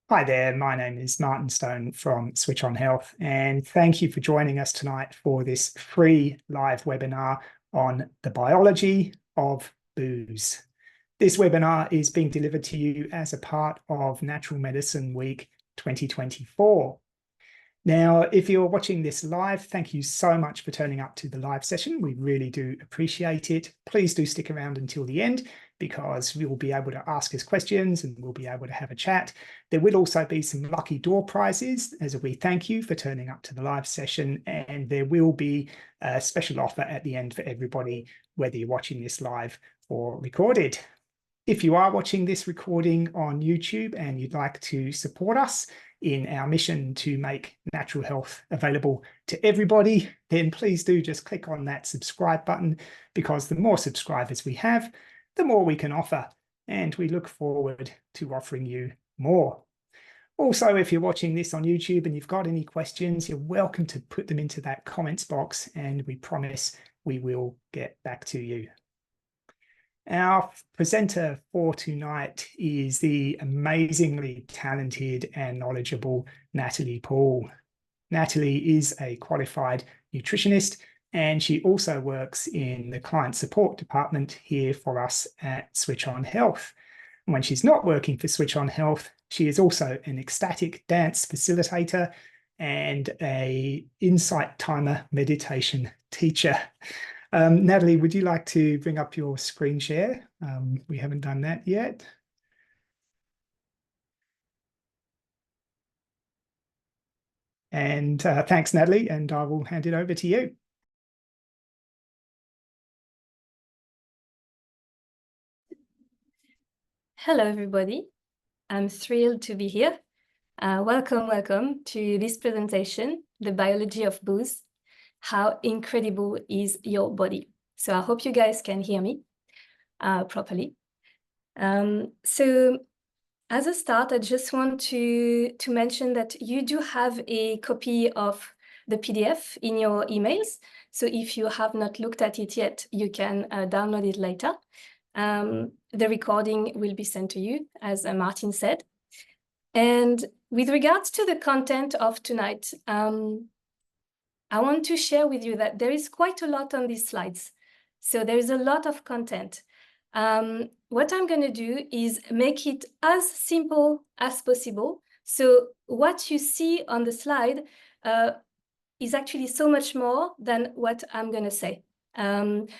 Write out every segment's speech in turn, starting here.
Hi there, my name is Martin Stone from Switch on Health, and thank you for joining us tonight for this free live webinar on the biology of booze. This webinar is being delivered to you as a part of Natural Medicine Week 2024. Now, if you're watching this live, thank you so much for turning up to the live session. We really do appreciate it. Please do stick around until the end because we will be able to ask us questions and we'll be able to have a chat. There will also be some lucky door prizes as we thank you for turning up to the live session, and there will be a special offer at the end for everybody, whether you're watching this live or recorded. If you are watching this recording on YouTube and you'd like to support us in our mission to make natural health available to everybody, then please do just click on that subscribe button, because the more subscribers we have, the more we can offer, and we look forward to offering you more. Also, if you're watching this on YouTube and you've got any questions, you're welcome to put them into that comments box, and we promise we will get back to you. Our presenter for tonight is the amazingly talented and knowledgeable Nathalie Paul. Nathalie is a qualified nutritionist, and she also works in the client support department here for us at Switch on Health. And when she's not working for Switch on Health, she is also an ecstatic dance facilitator and an insight timer meditation teacher. Nathalie, would you like to bring up your screen share? We haven't done that yet. And thanks, Nathalie, and I will hand it over to you. Hello, everybody. I'm thrilled to be here. Welcome to this presentation, The Biology of Booze. How incredible is your body? So I hope you guys can hear me properly. So as a start, I just want to mention that you do have a copy of the PDF in your emails. So if you have not looked at it yet, you can download it later. The recording will be sent to you, as Martin said. And with regards to the content of tonight, I want to share with you that there is quite a lot on these slides. So there is a lot of content. What I'm going to do is make it as simple as possible. So what you see on the slide is actually so much more than what I'm going to say.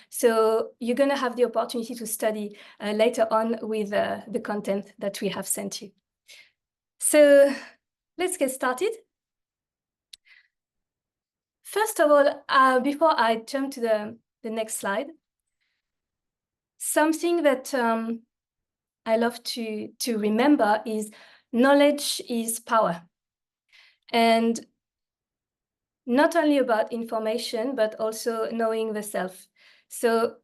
So you're going to have the opportunity to study later on with the content that we have sent you. So let's get started. First of all, before I jump to the next slide, something that I love to remember is knowledge is power. And not only about information, but also knowing the self. So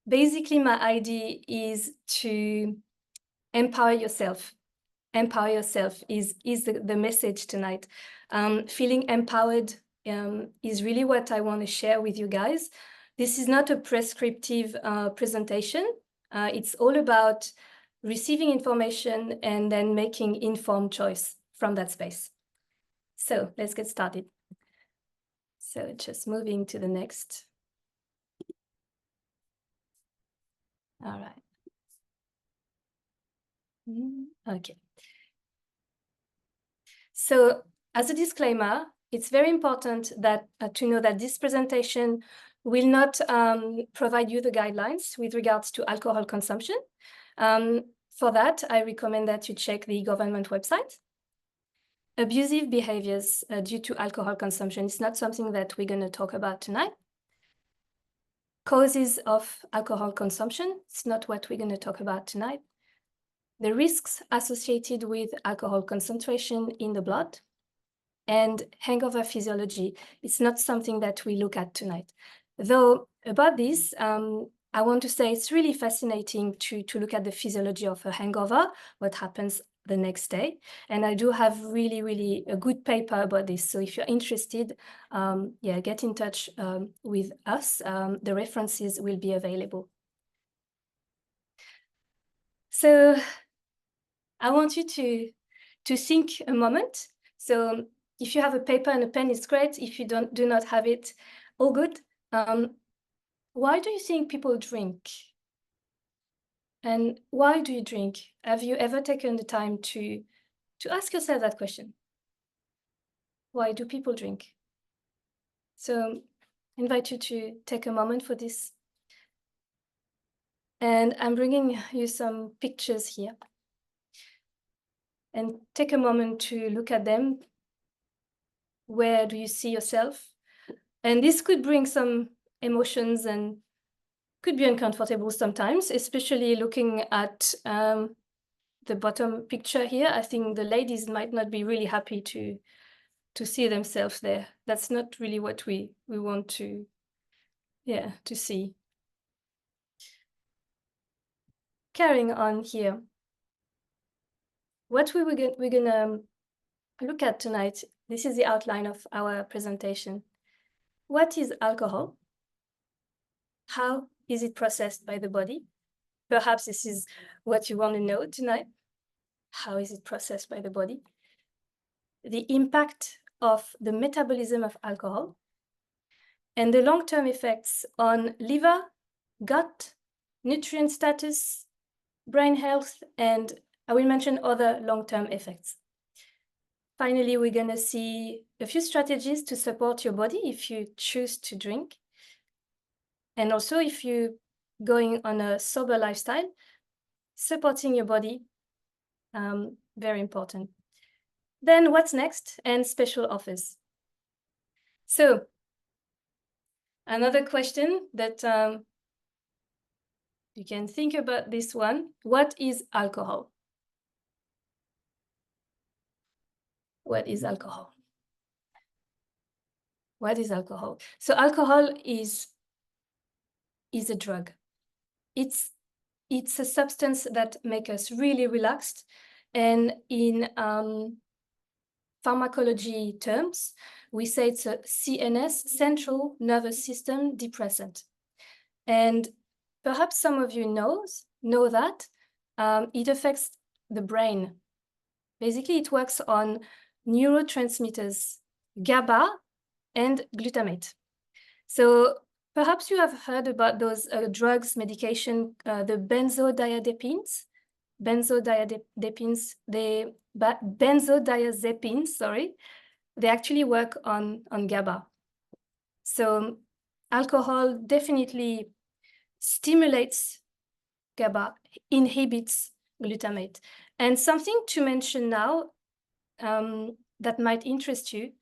basically, my idea is to empower yourself. Empower yourself is the message tonight. Feeling empowered is really what I want to share with you guys. This is not a prescriptive presentation. It's all about receiving information and then making informed choice from that space. So let's get started. So just moving to the next. All right. Okay. So as a disclaimer, it's very important that to know that this presentation will not provide you the guidelines with regards to alcohol consumption. For that, I recommend that you check the government website. Abusive behaviors due to alcohol consumption is not something that we're going to talk about tonight. Causes of alcohol consumption, it's not what we're going to talk about tonight. The risks associated with alcohol concentration in the blood, and hangover physiology, it's not something that we look at tonight. Though about this, I want to say it's really fascinating to look at the physiology of a hangover, what happens the next day. And I do have really a good paper about this. So if you're interested, get in touch with us. The references will be available. So I want you to think a moment. So if you have a paper and a pen, it's great. If you do not have it, all good. Why do you think people drink? And why do you drink? Have you ever taken the time to ask yourself that question? Why do people drink? So I invite you to take a moment for this. And I'm bringing you some pictures here. And take a moment to look at them. Where do you see yourself? And this could bring some emotions and could be uncomfortable sometimes, especially looking at the bottom picture here. I think the ladies might not be really happy to see themselves there. That's not really what we want to see. Carrying on here. What we're gonna look at tonight, this is the outline of our presentation. What is alcohol? How is it processed by the body? Perhaps this is what you want to know tonight. How is it processed by the body? The impact of the metabolism of alcohol and the long-term effects on liver, gut, nutrient status, brain health, and I will mention other long-term effects. Finally, we're going to see a few strategies to support your body if you choose to drink. And also, if you're going on a sober lifestyle, supporting your body, very important. Then what's next? And special offers. So another question that you can think about this one. What is alcohol? What is alcohol? What is alcohol? So alcohol is a drug. It's a substance that makes us really relaxed. And in pharmacology terms, we say it's a CNS, central nervous system depressant. And perhaps some of you know that it affects the brain. Basically, it works on neurotransmitters, GABA and glutamate. So perhaps you have heard about those drugs, medication, the benzodiazepines. Benzodiazepines, sorry, they actually work on GABA. So alcohol definitely stimulates GABA, inhibits glutamate. And something to mention now that might interest you,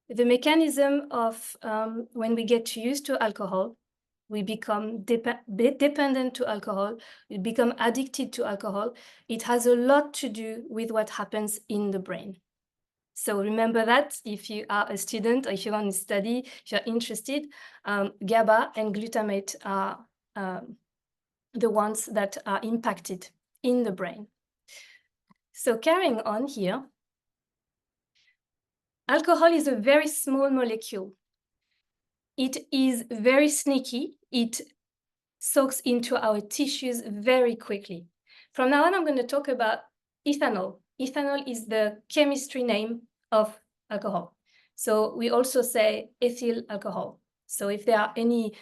the mechanism of when we get used to alcohol, we become dependent to alcohol, we become addicted to alcohol. It has a lot to do with what happens in the brain. So remember that if you are a student or if you want to study, if you're interested, GABA and glutamate are the ones that are impacted in the brain. So carrying on here, alcohol is a very small molecule. It is very sneaky. It soaks into our tissues very quickly. From now on, I'm going to talk about ethanol. Ethanol is the chemistry name of alcohol. So we also say ethyl alcohol. So if there are any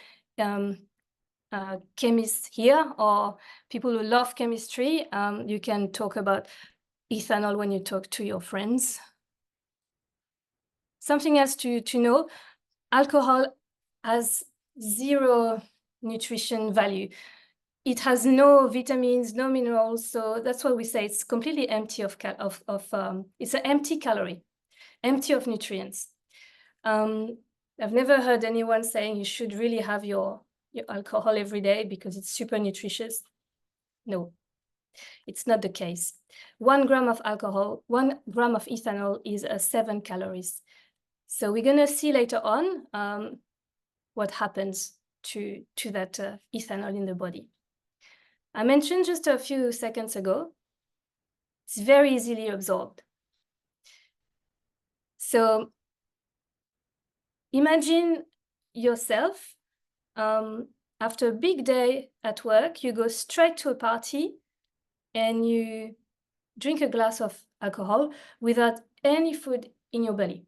chemists here or people who love chemistry, you can talk about ethanol when you talk to your friends. Something else to know, alcohol has zero nutrition value. It has no vitamins, no minerals, so that's why we say it's completely empty it's an empty calorie, empty of nutrients. I've never heard anyone saying you should really have your alcohol every day because it's super nutritious. No, it's not the case. 1 gram of alcohol, 1 gram of ethanol is 7 calories. So we're going to see later on what happens to that ethanol in the body. I mentioned just a few seconds ago, it's very easily absorbed. So imagine yourself after a big day at work, you go straight to a party and you drink a glass of alcohol without any food in your belly.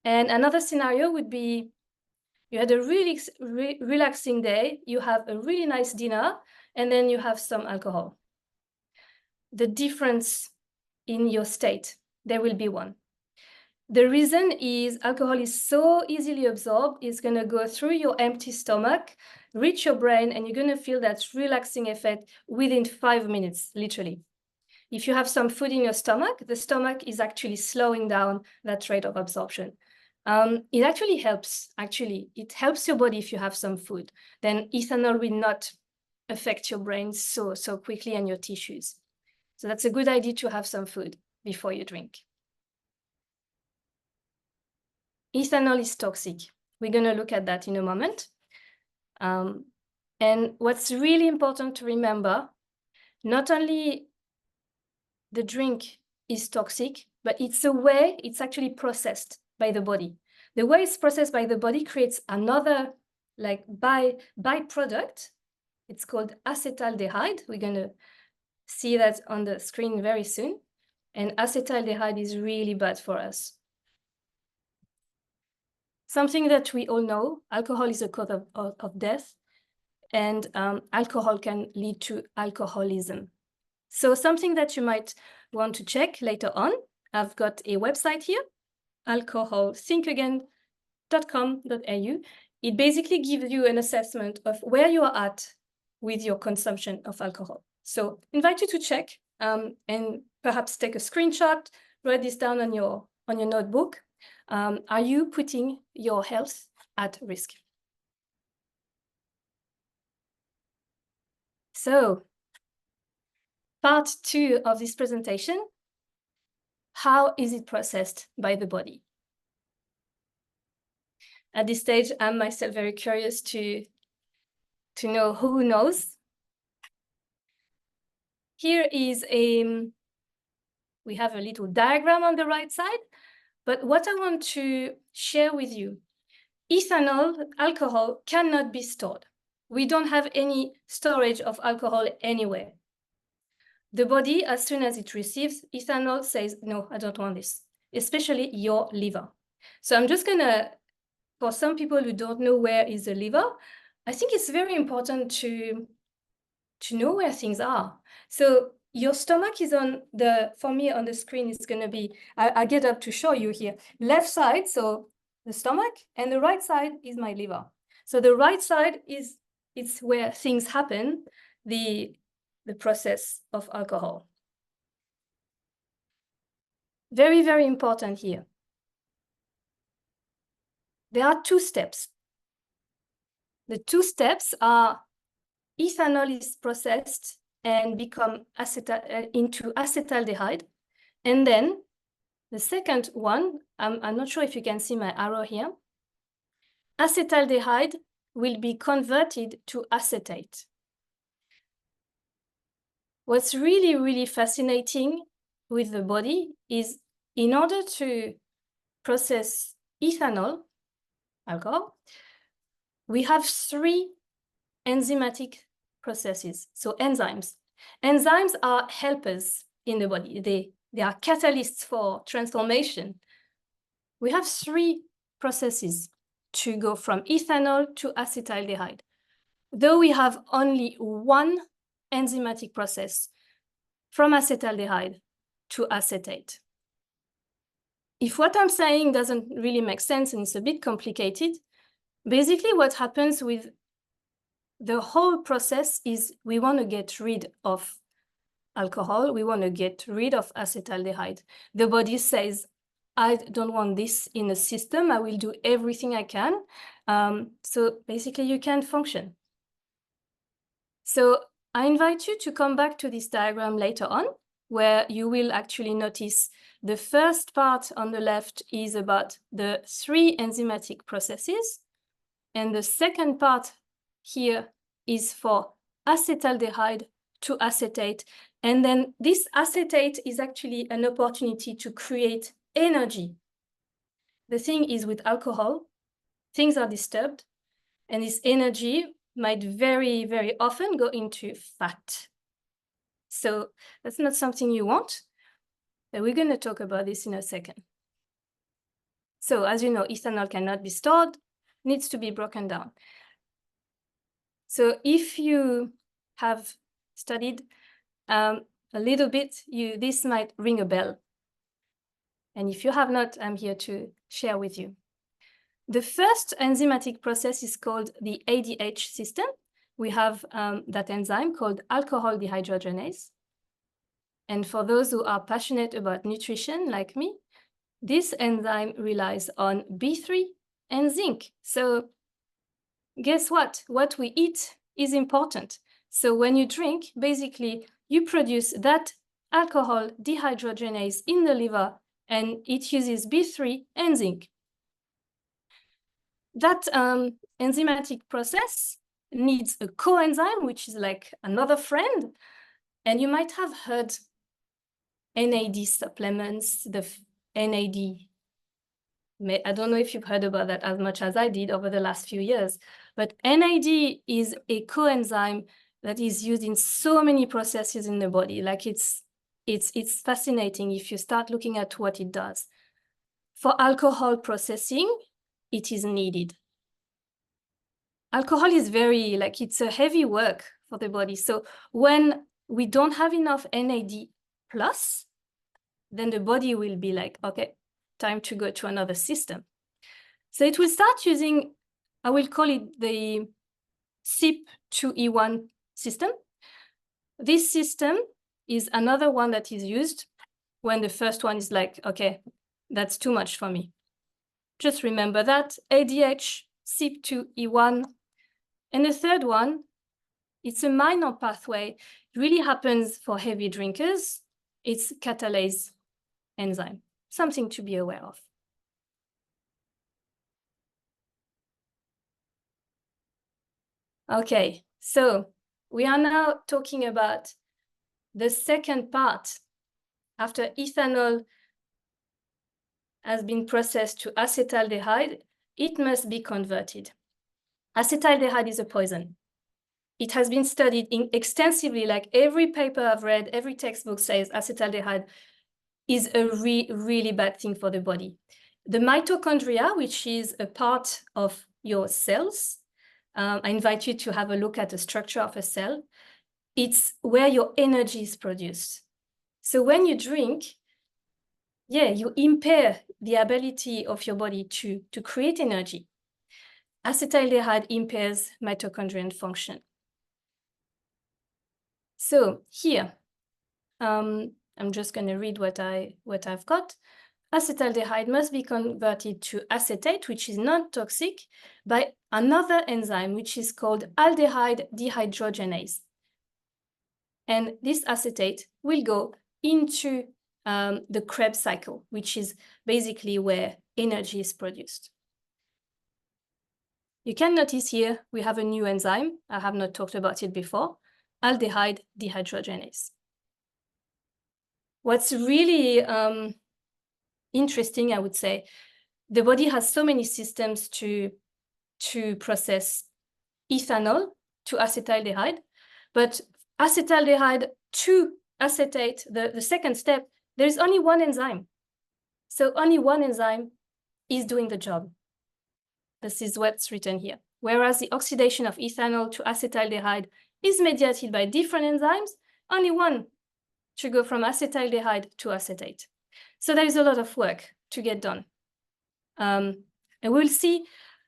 And another scenario would be you had a really relaxing day, you have a really nice dinner, and then you have some alcohol. The difference in your state, there will be one. The reason is alcohol is so easily absorbed, it's going to go through your empty stomach, reach your brain, and you're going to feel that relaxing effect within 5 minutes, literally. If you have some food in your stomach, the stomach is actually slowing down that rate of absorption. It actually helps. It helps your body if you have some food. Then ethanol will not affect your brain so quickly and your tissues. So that's a good idea to have some food before you drink. Ethanol is toxic. We're going to look at that in a moment. And what's really important to remember, not only the drink is toxic, but it's the way it's actually processed by the body. The way it's processed by the body creates another byproduct. It's called acetaldehyde. We're going to see that on the screen very soon. And acetaldehyde is really bad for us. Something that we all know, alcohol is a cause of death, and alcohol can lead to alcoholism. So something that you might want to check later on, I've got a website here, alcoholthinkagain.com.au. It basically gives you an assessment of where you are at with your consumption of alcohol. So I invite you to check and perhaps take a screenshot, write this down on your notebook. Are you putting your health at risk? So, part 2 of this presentation, how is it processed by the body? At this stage, I'm myself very curious to know who knows. Here is we have a little diagram on the right side, but what I want to share with you, ethanol, alcohol, cannot be stored. We don't have any storage of alcohol anywhere. The body, as soon as it receives ethanol, says, no, I don't want this, especially your liver. So I'm just going to, for some people who don't know where is the liver, I think it's very important to know where things are. So your stomach is for me on the screen, it's going to be, I get up to show you here, left side, so the stomach, and the right side is my liver. So the right side it's where things happen, the process of alcohol. Very, very important here. There are 2 steps. The 2 steps are ethanol is processed and become into acetaldehyde. And then the second one, I'm not sure if you can see my arrow here. Acetaldehyde will be converted to acetate. What's really, really fascinating with the body is in order to process ethanol, alcohol, we have 3 enzymatic processes, so enzymes. Enzymes are helpers in the body. They are catalysts for transformation. We have 3 processes to go from ethanol to acetaldehyde, though we have only 1 enzymatic process from acetaldehyde to acetate. If what I'm saying doesn't really make sense and it's a bit complicated, basically what happens with the whole process is we want to get rid of alcohol, we want to get rid of acetaldehyde. The body says, I don't want this in the system, I will do everything I can. So basically you can function. So I invite you to come back to this diagram later on, where you will actually notice the first part on the left is about the 3 enzymatic processes. And the second part here is for acetaldehyde to acetate. And then this acetate is actually an opportunity to create energy. The thing is with alcohol, things are disturbed, and this energy might very, very often go into fat. So that's not something you want, but we're going to talk about this in a second. So as you know, ethanol cannot be stored, needs to be broken down. So if you have studied a little bit, this might ring a bell. And if you have not, I'm here to share with you. The first enzymatic process is called the ADH system. We have that enzyme called alcohol dehydrogenase. And for those who are passionate about nutrition, like me, this enzyme relies on B3 and zinc. So guess what? What we eat is important. So when you drink, basically, you produce that alcohol dehydrogenase in the liver, and it uses B3 and zinc. That enzymatic process needs a coenzyme, which is like another friend. And you might have heard NAD supplements, the NAD. I don't know if you've heard about that as much as I did over the last few years, but NAD is a coenzyme that is used in so many processes in the body. Like it's fascinating if you start looking at what it does. For alcohol processing, it is needed. Alcohol is it's a heavy work for the body. So when we don't have enough NAD plus, then the body will be like, okay, time to go to another system. So it will start using, I will call it the CYP2E1 system. This system is another one that is used when the first one is like, okay, that's too much for me. Just remember that, ADH, CYP2E1. And the third one, it's a minor pathway. It really happens for heavy drinkers. It's catalase enzyme, something to be aware of. Okay, so we are now talking about the second part. After ethanol has been processed to acetaldehyde, it must be converted. Acetaldehyde is a poison. It has been studied extensively, like every paper I've read, every textbook says acetaldehyde is a really bad thing for the body. The mitochondria, which is a part of your cells, I invite you to have a look at the structure of a cell. It's where your energy is produced. So when you drink, you impair the ability of your body to create energy. Acetaldehyde impairs mitochondrial function. So here, I'm just going to read what I've got. Acetaldehyde must be converted to acetate, which is non-toxic, by another enzyme, which is called aldehyde dehydrogenase. And this acetate will go into the Krebs cycle, which is basically where energy is produced. You can notice here we have a new enzyme. I have not talked about it before, aldehyde dehydrogenase. What's really interesting, I would say, the body has so many systems to process ethanol to acetaldehyde, but acetaldehyde to acetate, the second step, there is only one enzyme. So only one enzyme is doing the job. This is what's written here. Whereas the oxidation of ethanol to acetaldehyde is mediated by different enzymes, only one to go from acetaldehyde to acetate. So there is a lot of work to get done. And we'll see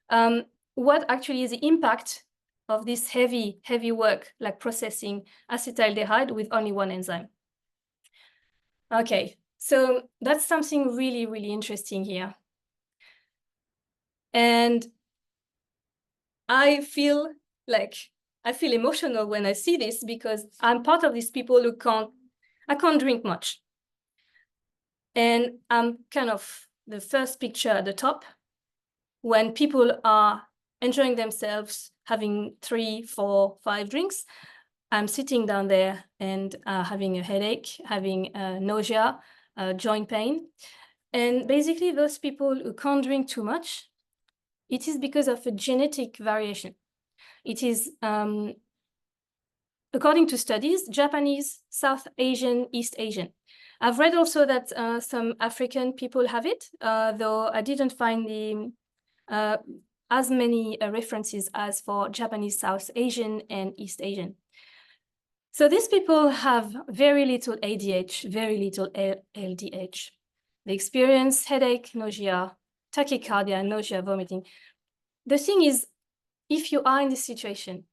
what actually is the impact of this heavy work, like processing acetaldehyde with only one enzyme. Okay, so that's something really interesting here. And I feel emotional when I see this, because I'm part of these people who I can't drink much. And I'm kind of the first picture at the top. When people are enjoying themselves, having 3, 4, 5 drinks, I'm sitting down there and having a headache, having nausea, joint pain. And basically those people who can't drink too much, it is because of a genetic variation. It is according to studies, Japanese, South Asian, East Asian. I've read also that some African people have it, though I didn't find the as many references as for Japanese, South Asian, and East Asian. So these people have very little ADH, very little LDH. They experience headache, nausea, tachycardia, nausea, vomiting. The thing is, if you are in this situation,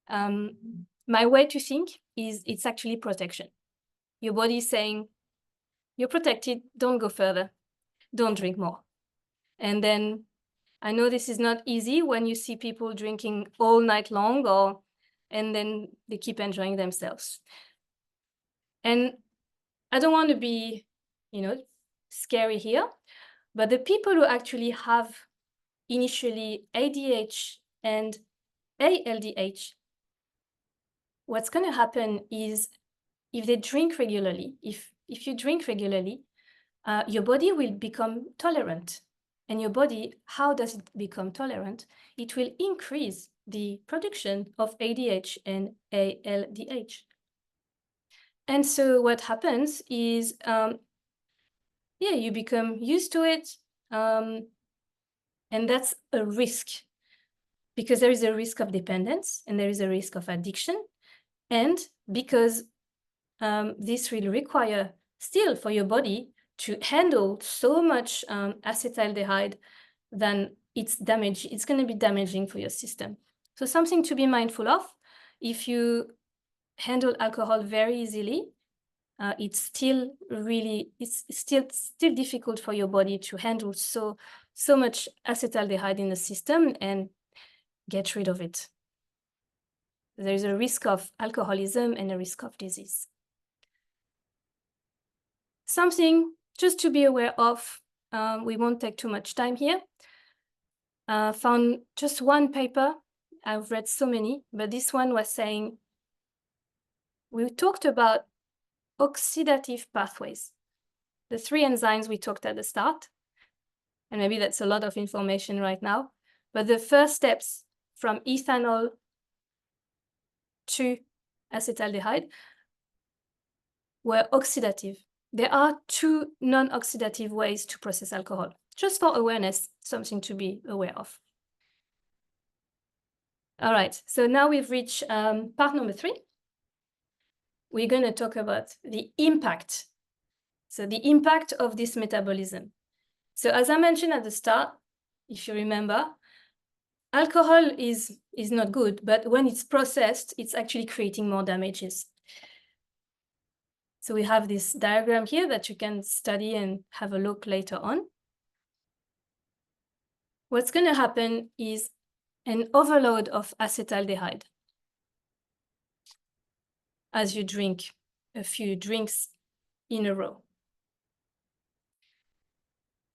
my way to think is it's actually protection. Your body is saying, you're protected, don't go further, don't drink more. And then I know this is not easy when you see people drinking all night long, and then they keep enjoying themselves. And I don't want to be, scary here, but the people who actually have initially ADH and ALDH, what's going to happen is if they drink regularly, if you drink regularly, your body will become tolerant. And your body, how does it become tolerant? It will increase the production of ADH and ALDH. And so what happens is, you become used to it. And that's a risk, because there is a risk of dependence and there is a risk of addiction. And because this will require still for your body to handle so much acetaldehyde, then it's going to be damaging for your system. So something to be mindful of. If you handle alcohol very easily, it's still difficult for your body to handle so much acetaldehyde in the system and get rid of it. There is a risk of alcoholism and a risk of disease. Something just to be aware of, we won't take too much time here. Found just one paper. I've read so many, but this one was saying, we talked about oxidative pathways, the 3 enzymes we talked at the start, and maybe that's a lot of information right now, but the first steps from ethanol to acetaldehyde were oxidative. There are 2 non-oxidative ways to process alcohol. Just for awareness, something to be aware of. All right, so now we've reached part number 3. We're going to talk about the impact. So the impact of this metabolism. So as I mentioned at the start, if you remember, alcohol is not good, but when it's processed, it's actually creating more damages. So we have this diagram here that you can study and have a look later on. What's going to happen is an overload of acetaldehyde as you drink a few drinks in a row.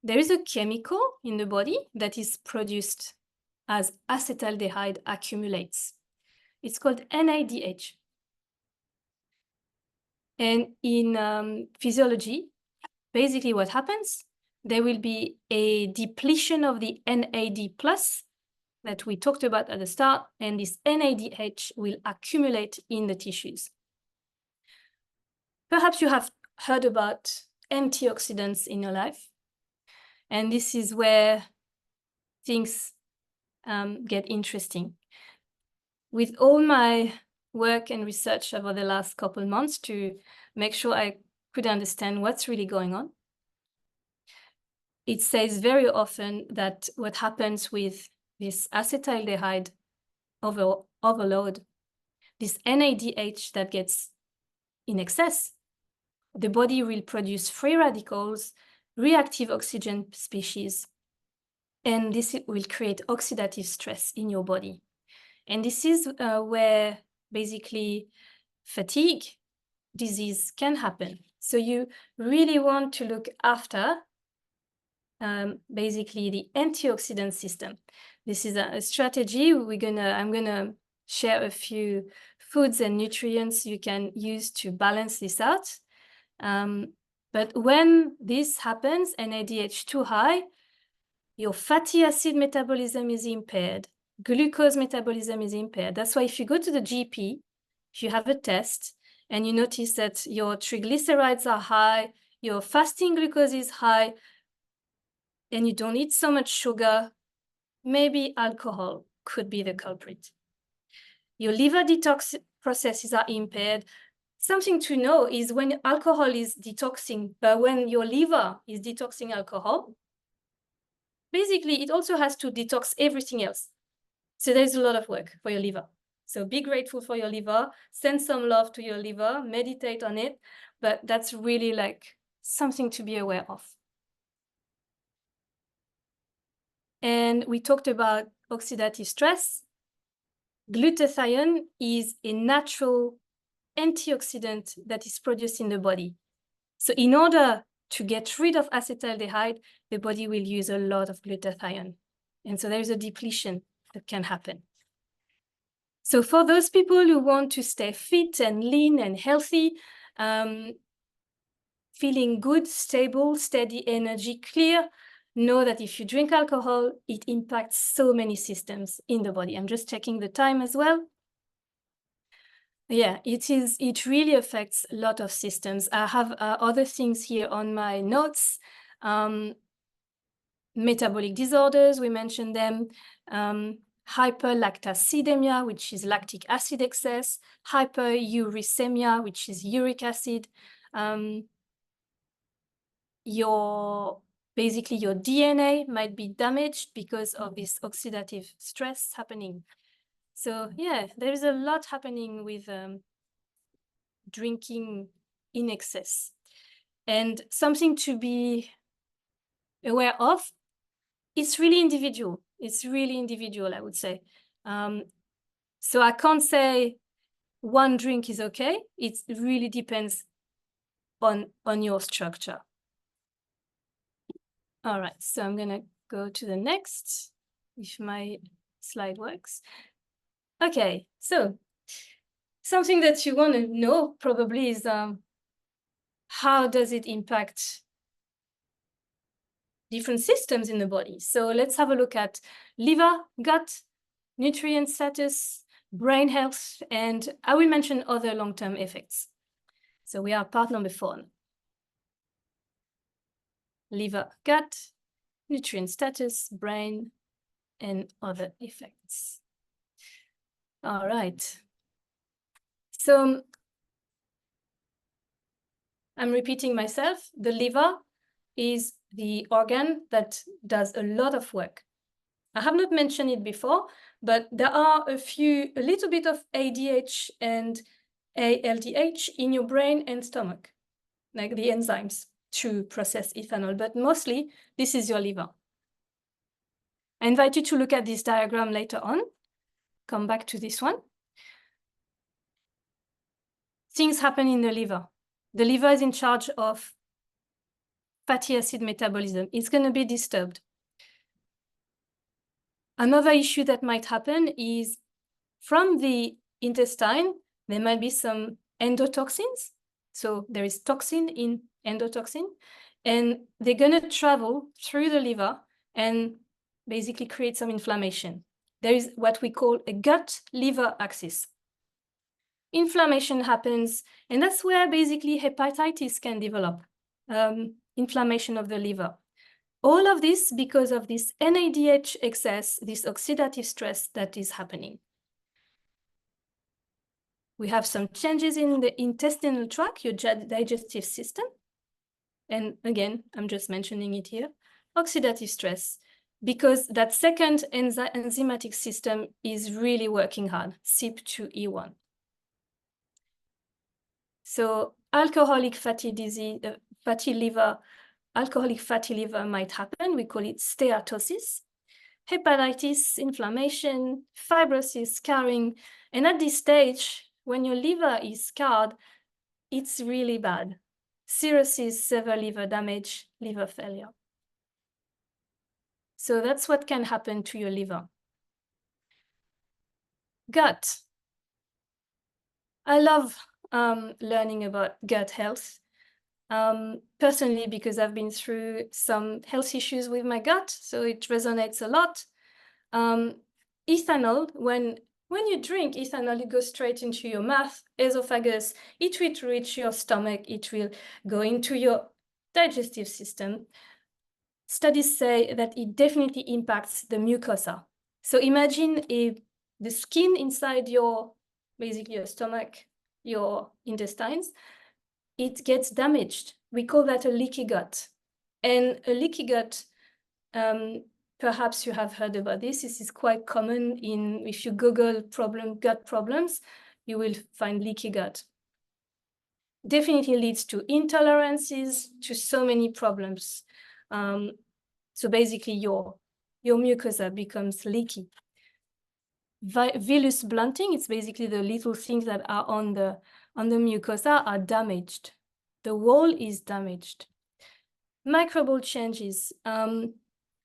There is a chemical in the body that is produced as acetaldehyde accumulates. It's called NADH. And in physiology, basically what happens, there will be a depletion of the NAD+ that we talked about at the start, and this NADH will accumulate in the tissues. Perhaps you have heard about antioxidants in your life, and this is where things get interesting. With all my work and research over the last couple of months to make sure I could understand what's really going on, it says very often that what happens with this acetaldehyde overload, this NADH that gets in excess, the body will produce free radicals, reactive oxygen species, and this will create oxidative stress in your body. And this is where basically fatigue disease can happen. So you really want to look after basically the antioxidant system. This is a strategy. I'm gonna share a few foods and nutrients you can use to balance this out. But when this happens, NADH too high, your fatty acid metabolism is impaired. glucose metabolism is impaired. That's why if you go to the GP, if you have a test and you notice that your triglycerides are high, your fasting glucose is high, and you don't eat so much sugar, maybe alcohol could be the culprit. Your liver detox processes are impaired. Something to know is when alcohol is detoxing, but when your liver is detoxing alcohol, basically it also has to detox everything else. So there's a lot of work for your liver. So be grateful for your liver, send some love to your liver, meditate on it, but that's really like something to be aware of. And we talked about oxidative stress. Glutathione is a natural antioxidant that is produced in the body. So in order to get rid of acetaldehyde, the body will use a lot of glutathione. And so there's a depletion that can happen. So for those people who want to stay fit and lean and healthy, feeling good, stable, steady energy, clear, know that if you drink alcohol, it impacts so many systems in the body. I'm just checking the time as well. Yeah, it really affects a lot of systems. I have other things here on my notes. Metabolic disorders, we mentioned them. Hyperlactacidemia, which is lactic acid excess. Hyperuricemia, which is uric acid. Basically your DNA might be damaged because of this oxidative stress happening. So yeah, there is a lot happening with drinking in excess. And something to be aware of, it's really individual. It's really individual, I would say. So I can't say one drink is okay. It really depends on your structure. All right, so I'm gonna go to the next, if my slide works. Okay, so something that you want to know probably is how does it impact different systems in the body? So let's have a look at liver, gut, nutrient status, brain health, and I will mention other long-term effects. So we are part number 4. Liver, gut, nutrient status, brain, and other effects. All right. So I'm repeating myself. The liver is the organ that does a lot of work. I have not mentioned it before, but there are a little bit of ADH and ALDH in your brain and stomach, like the enzymes to process ethanol, but mostly this is your liver. I invite you to look at this diagram later on. Come back to this one. Things happen in the liver. The liver is in charge of fatty acid metabolism. It's going to be disturbed. Another issue that might happen is from the intestine, there might be some endotoxins. So there is toxin in endotoxin, and they're going to travel through the liver and basically create some inflammation. There is what we call a gut-liver axis. Inflammation happens, and that's where basically hepatitis can develop, inflammation of the liver. All of this because of this NADH excess, this oxidative stress that is happening. We have some changes in the intestinal tract, your digestive system. And again, I'm just mentioning it here, oxidative stress, because that second enzymatic system is really working hard, CYP2E1. So alcoholic fatty liver might happen. We call it steatosis. Hepatitis, inflammation, fibrosis, scarring. And at this stage, when your liver is scarred, it's really bad. Cirrhosis, severe liver damage, liver failure. So that's what can happen to your liver. Gut. I love learning about gut health. Personally, because I've been through some health issues with my gut, so it resonates a lot. ethanol, when you drink ethanol, it goes straight into your mouth, esophagus, it will reach your stomach, it will go into your digestive system. Studies say that it definitely impacts the mucosa. So imagine if the skin inside basically your stomach, your intestines, it gets damaged. We call that a leaky gut. And a leaky gut, perhaps you have heard about this. This is quite common if you Google gut problems, you will find leaky gut. Definitely leads to intolerances, to so many problems. So basically your mucosa becomes leaky. Villus blunting, it's basically the little things that are on the mucosa are damaged. The wall is damaged. Microbial changes.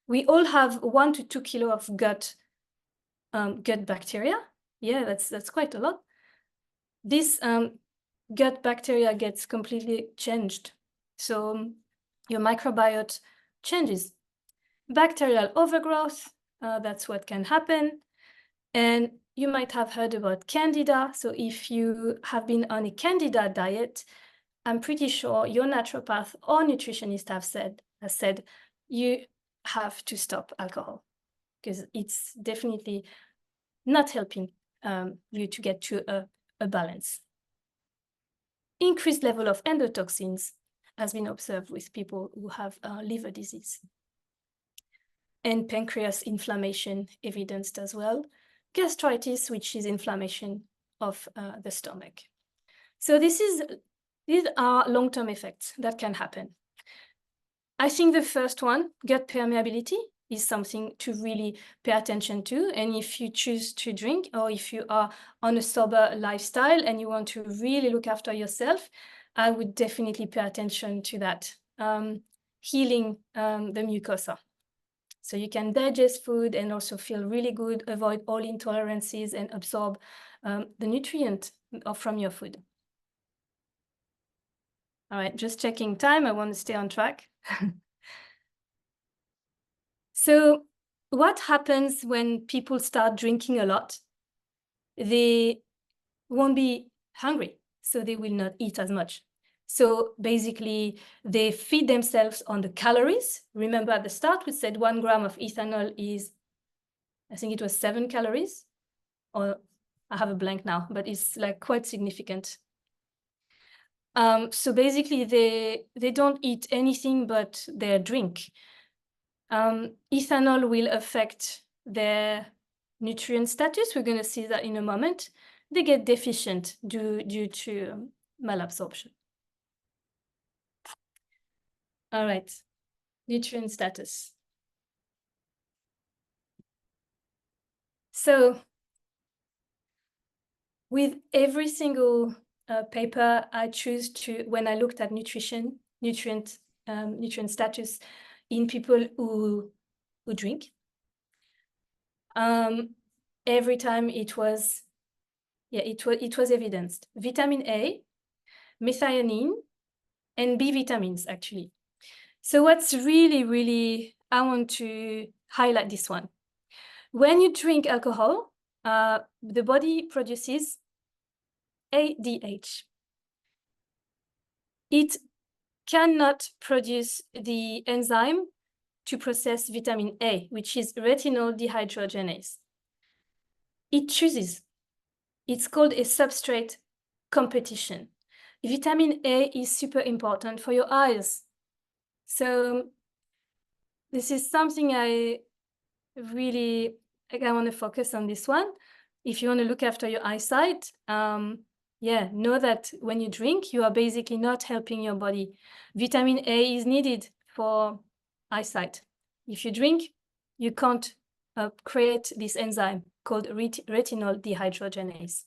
We all have 1 to 2 kilo of gut bacteria. Yeah, that's quite a lot. This gut bacteria gets completely changed. So your microbiota changes. Bacterial overgrowth, that's what can happen. And you might have heard about candida. So if you have been on a candida diet, I'm pretty sure your naturopath or nutritionist has said you have to stop alcohol because it's definitely not helping you to get to a balance. Increased level of endotoxins has been observed with people who have liver disease. And pancreas inflammation evidenced as well. Gastritis, which is inflammation of the stomach. So these are long-term effects that can happen. I think the first one, gut permeability, is something to really pay attention to. And if you choose to drink, or if you are on a sober lifestyle and you want to really look after yourself, I would definitely pay attention to that. Healing the mucosa. So you can digest food and also feel really good, avoid all intolerances and absorb the nutrient from your food. All right, just checking time. I want to stay on track. So what happens when people start drinking a lot? They won't be hungry, so they will not eat as much. So basically, they feed themselves on the calories. Remember at the start, we said 1 gram of ethanol is, I think it was 7 calories, or I have a blank now, but it's like quite significant. So basically, they don't eat anything but their drink. Ethanol will affect their nutrient status. We're going to see that in a moment. They get deficient due to malabsorption. All right, nutrient status. So with every single paper I choose when I looked at nutrient status in people who drink, every time it was evidenced. Vitamin A, methionine, and B vitamins, actually. So what's really, I want to highlight this one. When you drink alcohol, the body produces ADH. It cannot produce the enzyme to process vitamin A, which is retinol dehydrogenase. It chooses. It's called a substrate competition. Vitamin A is super important for your eyes. So this is something I want to focus on this one. If you want to look after your eyesight, know that when you drink, you are basically not helping your body. Vitamin A is needed for eyesight. If you drink, you can't create this enzyme called retinol dehydrogenase.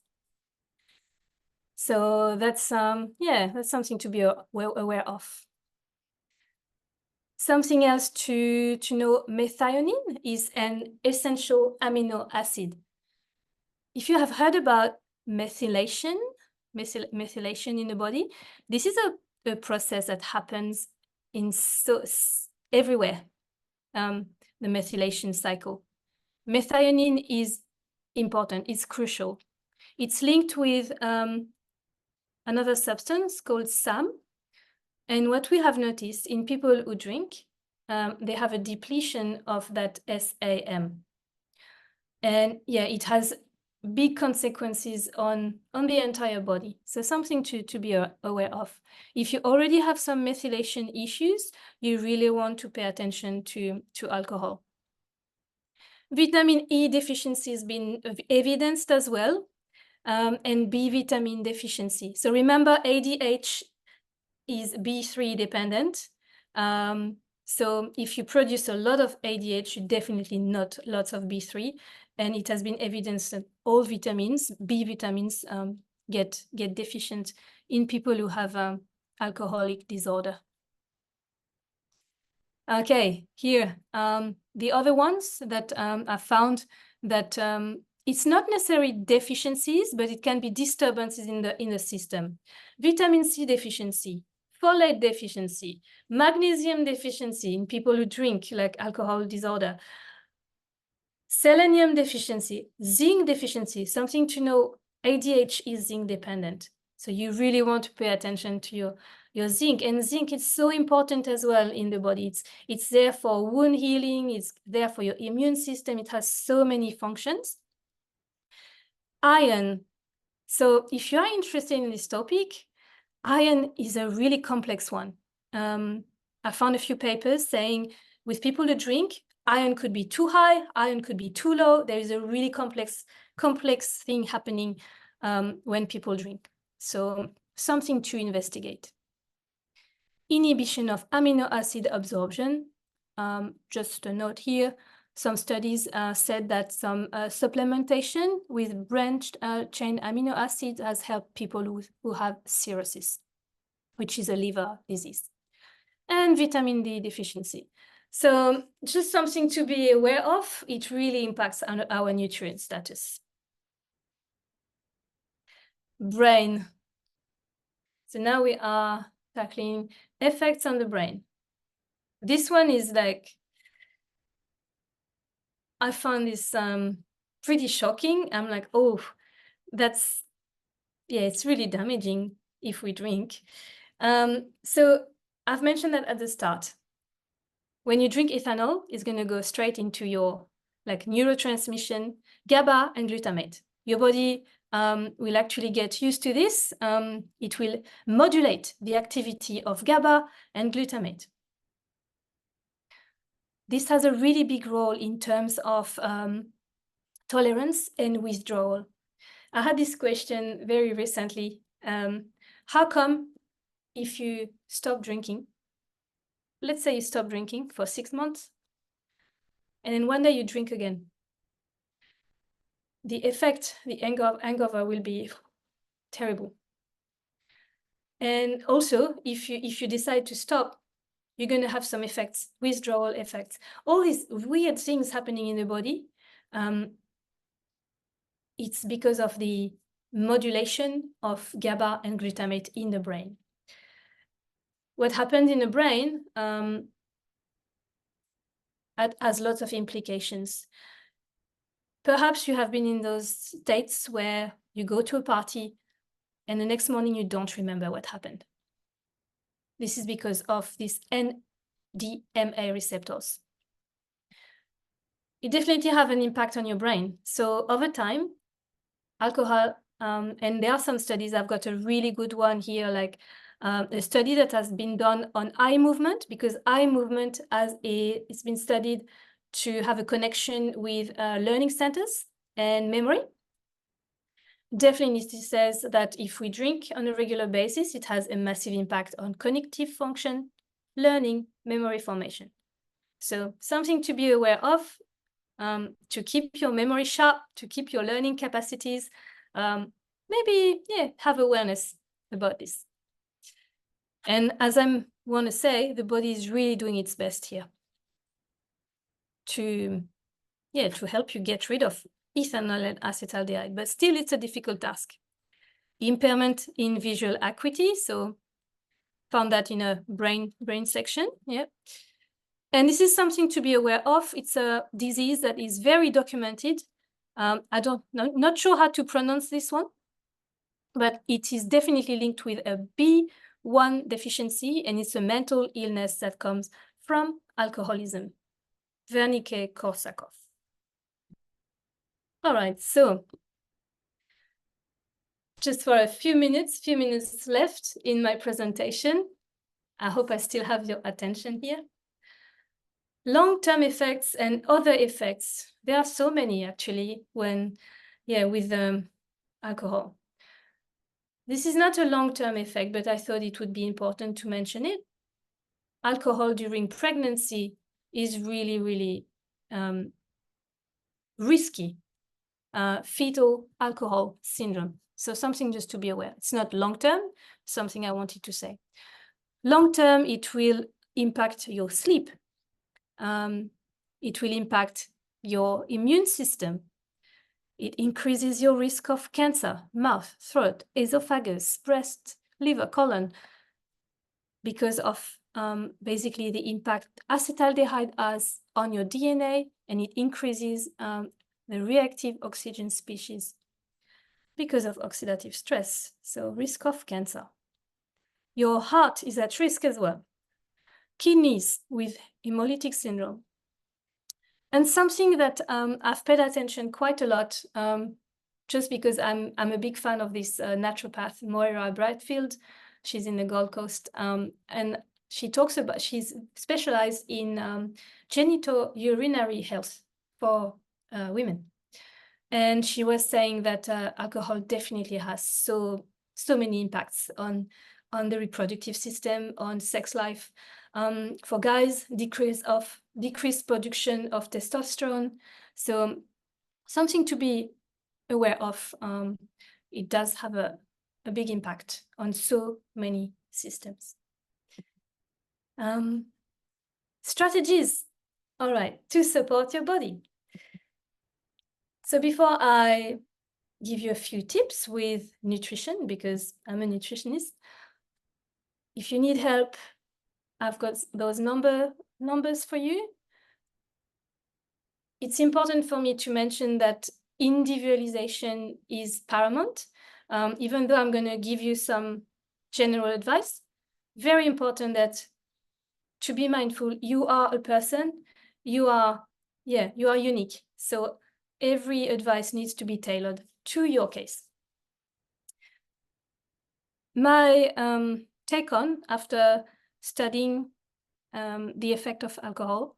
So that's something to be aware of. Something else to know, methionine is an essential amino acid. If you have heard about methylation in the body, this is a process that happens everywhere, the methylation cycle. Methionine is important, it's crucial. It's linked with another substance called SAM. And what we have noticed in people who drink, they have a depletion of that SAM. And yeah, it has big consequences on the entire body. So something to be aware of. If you already have some methylation issues, you really want to pay attention to alcohol. Vitamin E deficiency has been evidenced as well, and B vitamin deficiency. So remember, ADH is B3 dependent. So if you produce a lot of ADH, definitely not lots of B3. And it has been evidenced that all vitamins, B vitamins, get deficient in people who have alcoholic disorder. Okay, here, the other ones that I found that it's not necessarily deficiencies, but it can be disturbances in the system. Vitamin C deficiency, folate deficiency, magnesium deficiency in people who drink, like alcohol disorder, selenium deficiency, zinc deficiency. Something to know, ADH is zinc dependent. So you really want to pay attention to your zinc. And zinc is so important as well in the body. It's there for wound healing. It's there for your immune system. It has so many functions. Iron. So if you are interested in this topic, iron is a really complex one. I found a few papers saying with people who drink, iron could be too high, iron could be too low. There is a really complex thing happening when people drink. So something to investigate. Inhibition of amino acid absorption. Just a note here, some studies said that some supplementation with branched chain amino acids has helped people who have cirrhosis, which is a liver disease. And vitamin D deficiency. So just something to be aware of. It really impacts our nutrient status. Brain. So now we are tackling effects on the brain. This one is like, I found this pretty shocking. I'm like, oh, that's, yeah, it's really damaging if we drink. So I've mentioned that at the start. When you drink ethanol, it's going to go straight into your like neurotransmission, GABA and glutamate. Your body will actually get used to this. It will modulate the activity of GABA and glutamate. This has a really big role in terms of tolerance and withdrawal. I had this question very recently. How come if you stop drinking, let's say you stop drinking for 6 months, and then one day you drink again, the effect, the hangover will be terrible. And also, if you decide to stop, you're going to have some effects, withdrawal effects, all these weird things happening in the body. It's because of the modulation of GABA and glutamate in the brain. What happens in the brain has lots of implications. Perhaps you have been in those states where you go to a party and the next morning you don't remember what happened. This is because of these NMDA receptors. It definitely have an impact on your brain. So over time, alcohol, and there are some studies, I've got a really good one here, like a study that has been done on eye movement, because eye movement it's been studied to have a connection with learning centers and memory. Definitely says that if we drink on a regular basis, it has a massive impact on cognitive function, learning, memory formation. So something to be aware of, to keep your memory sharp, to keep your learning capacities, maybe, yeah, have awareness about this. And as I want to say, the body is really doing its best here to help you get rid of ethanol and acetaldehyde, but still it's a difficult task. Impairment in visual acuity, so found that in a brain section, yeah. And this is something to be aware of. It's a disease that is very documented. Not sure how to pronounce this one, but it is definitely linked with a B1 deficiency, and it's a mental illness that comes from alcoholism. Wernicke-Korsakoff. All right, so just for a few minutes left in my presentation. I hope I still have your attention here. Long-term effects and other effects. There are so many actually with alcohol. This is not a long-term effect, but I thought it would be important to mention it. Alcohol during pregnancy is really, really risky. Fetal alcohol syndrome. So something just to be aware. It's not long-term, something I wanted to say. Long-term, it will impact your sleep. It will impact your immune system. It increases your risk of cancer, mouth, throat, esophagus, breast, liver, colon, because of basically the impact acetaldehyde has on your DNA, and it increases the reactive oxygen species because of oxidative stress, so risk of cancer. Your heart is at risk as well. Kidneys with hemolytic syndrome. And something that I've paid attention quite a lot, just because I'm a big fan of this naturopath, Moira Brightfield. She's in the Gold Coast, and she's specialized in genitourinary health for women. And she was saying that alcohol definitely has so many impacts on the reproductive system, on sex life. For guys, decreased production of testosterone. So something to be aware of. It does have a big impact on so many systems. Strategies, all right, to support your body. So before I give you a few tips with nutrition, because I'm a nutritionist, if you need help, I've got those numbers for you. It's important for me to mention that individualization is paramount, even though I'm going to give you some general advice. Very important that to be mindful, you are a person, you are unique. So every advice needs to be tailored to your case. My take on after studying the effect of alcohol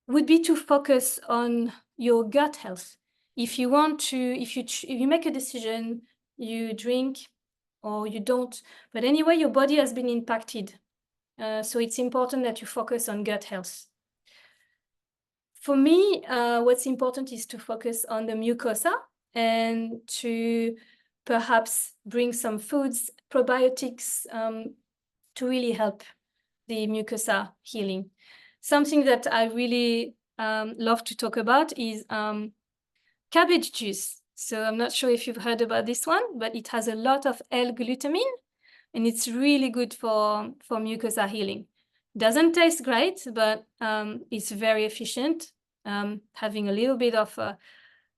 would be to focus on your gut health. If you want to, if you make a decision, you drink or you don't, but anyway, your body has been impacted. So it's important that you focus on gut health. For me, what's important is to focus on the mucosa and to perhaps bring some foods, probiotics, to really help the mucosa healing. Something that I really love to talk about is cabbage juice. So I'm not sure if you've heard about this one, but it has a lot of L-glutamine, and it's really good for mucosa healing. Doesn't taste great, but it's very efficient. Having a little bit of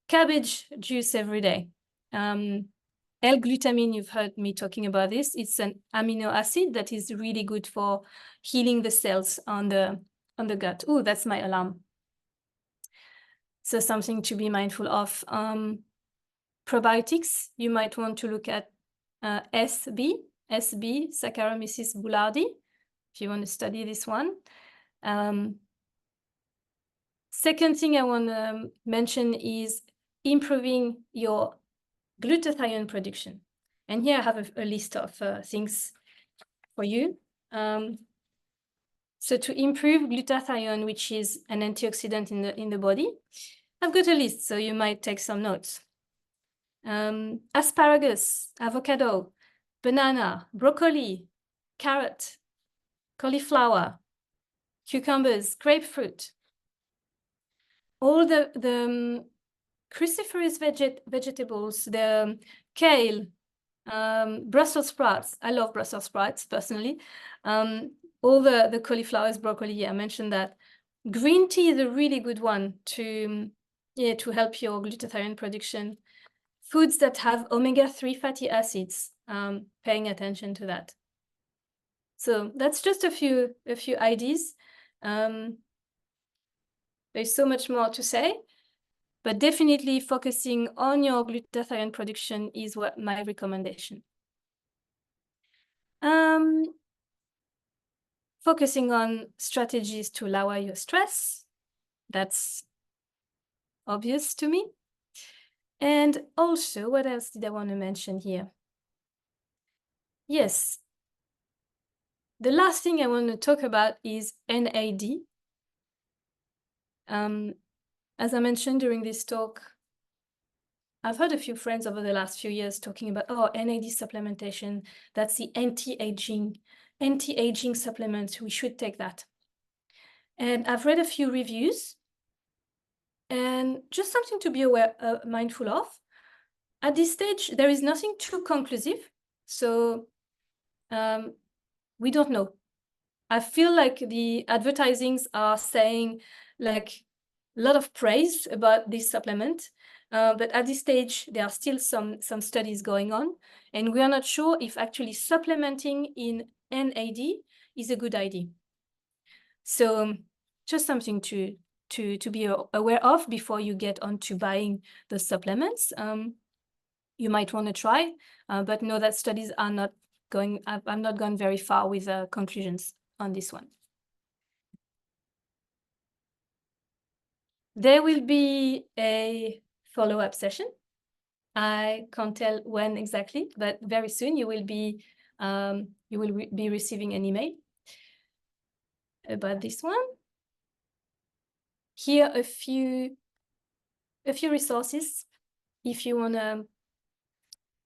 cabbage juice every day. L-glutamine, you've heard me talking about this. It's an amino acid that is really good for healing the cells on the gut. Oh, that's my alarm. So something to be mindful of. Probiotics, you might want to look at SB, Saccharomyces boulardii, if you want to study this one. Second thing I want to mention is improving your glutathione production. And here I have a list of things for you. So to improve glutathione, which is an antioxidant in the body, I've got a list, so you might take some notes. Asparagus, avocado, banana, broccoli, carrot, cauliflower, cucumbers, grapefruit. All the cruciferous vegetables, the kale, Brussels sprouts. I love Brussels sprouts personally. All the cauliflowers, broccoli, I mentioned that. Green tea is a really good one to Yeah, to help your glutathione production. Foods that have omega-3 fatty acids, paying attention to that. So that's just a few ideas. There's so much more to say, but definitely focusing on your glutathione production is what my recommendation. Focusing on strategies to lower your stress, that's obvious to me. And also, what else did I want to mention here? Yes, the last thing I want to talk about is NAD. As I mentioned during this talk, I've heard a few friends over the last few years talking about, oh, NAD supplementation, that's the anti-aging supplement, we should take that. And I've read a few reviews, and just something to be mindful of. At this stage, there is nothing too conclusive, so we don't know. I feel like the advertisings are saying like a lot of praise about this supplement, but at this stage, there are still some studies going on, and we are not sure if actually supplementing in NAD is a good idea. So just something to be aware of before you get onto buying the supplements. You might want to try, but know that studies are not going, I'm not gone very far with conclusions on this one. There will be a follow-up session. I can't tell when exactly, but very soon you will be receiving an email about this one. Here a few resources if you want to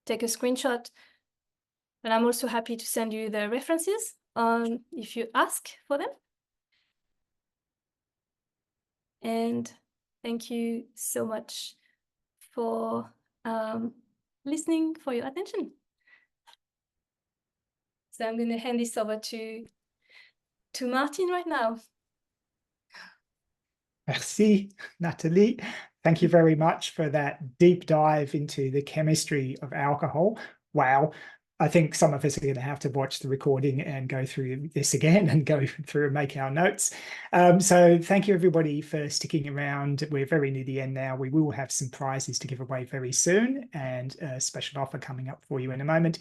take a screenshot, but I'm also happy to send you the references if you ask for them. And thank you so much for listening, for your attention. So I'm going to hand this over to Martin right now. Merci, Nathalie. Thank you very much for that deep dive into the chemistry of alcohol. Wow. I think some of us are going to have to watch the recording and go through this again and go through and make our notes. So thank you, everybody, for sticking around. We're very near the end now. We will have some prizes to give away very soon and a special offer coming up for you in a moment.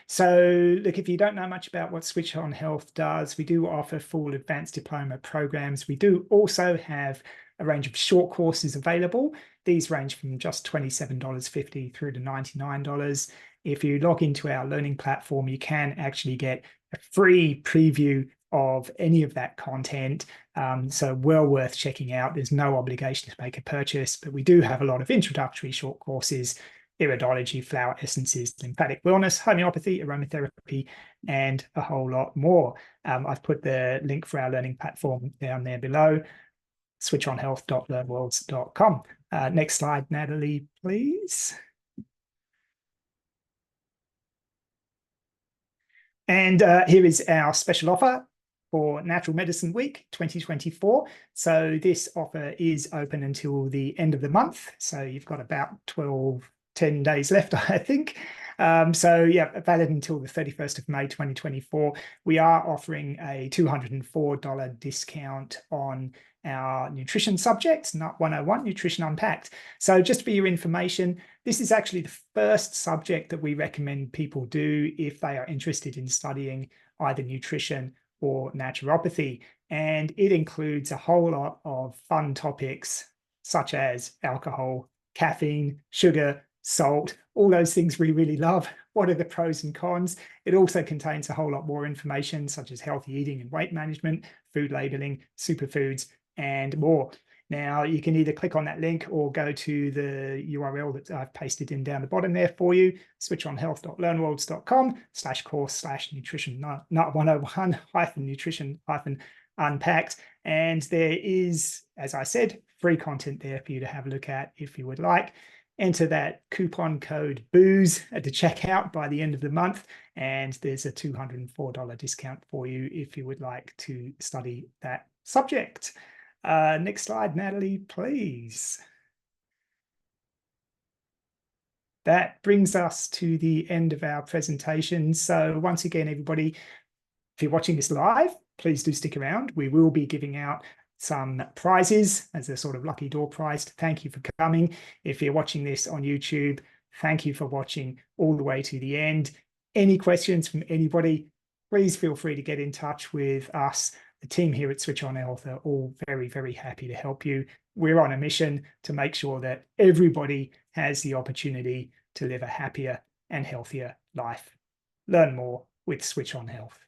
So look, if you don't know much about what Switch On Health does, we do offer full advanced diploma programs. We do also have a range of short courses available. These range from just $27.50 through to $99. If you log into our learning platform, you can actually get a free preview of any of that content. So well worth checking out. There's no obligation to make a purchase, but we do have a lot of introductory short courses, iridology, flower essences, lymphatic wellness, homeopathy, aromatherapy, and a whole lot more. I've put the link for our learning platform down there below, switchonhealth.learnworlds.com. Next slide, Nathalie, please. And here is our special offer for Natural Medicine Week 2024. So this offer is open until the end of the month. So you've got about 10 days left, I think. So yeah, valid until the 31st of May 2024. We are offering a $204 discount on our nutrition subject, Nut 101, Nutrition Unpacked. So just for your information, this is actually the first subject that we recommend people do if they are interested in studying either nutrition or naturopathy. And it includes a whole lot of fun topics such as alcohol, caffeine, sugar, salt, all those things we really love. What are the pros and cons? It also contains a whole lot more information such as healthy eating and weight management, food labeling, superfoods, and more. Now, you can either click on that link or go to the URL that I've pasted in down the bottom there for you, switchonhealth.learnworlds.com/course/nutrition nut 101-nutrition-unpacked. And there is, as I said, free content there for you to have a look at if you would like. Enter that coupon code BOOZE at the checkout by the end of the month, and there's a $204 discount for you if you would like to study that subject. Next slide, Nathalie, please. That brings us to the end of our presentation. So once again, everybody, if you're watching this live, please do stick around. We will be giving out some prizes as a sort of lucky door prize. Thank you for coming. If you're watching this on YouTube, thank you for watching all the way to the end. Any questions from anybody, please feel free to get in touch with us. The team here at Switch On Health are all very, very happy to help you. We're on a mission to make sure that everybody has the opportunity to live a happier and healthier life. Learn more with Switch On Health.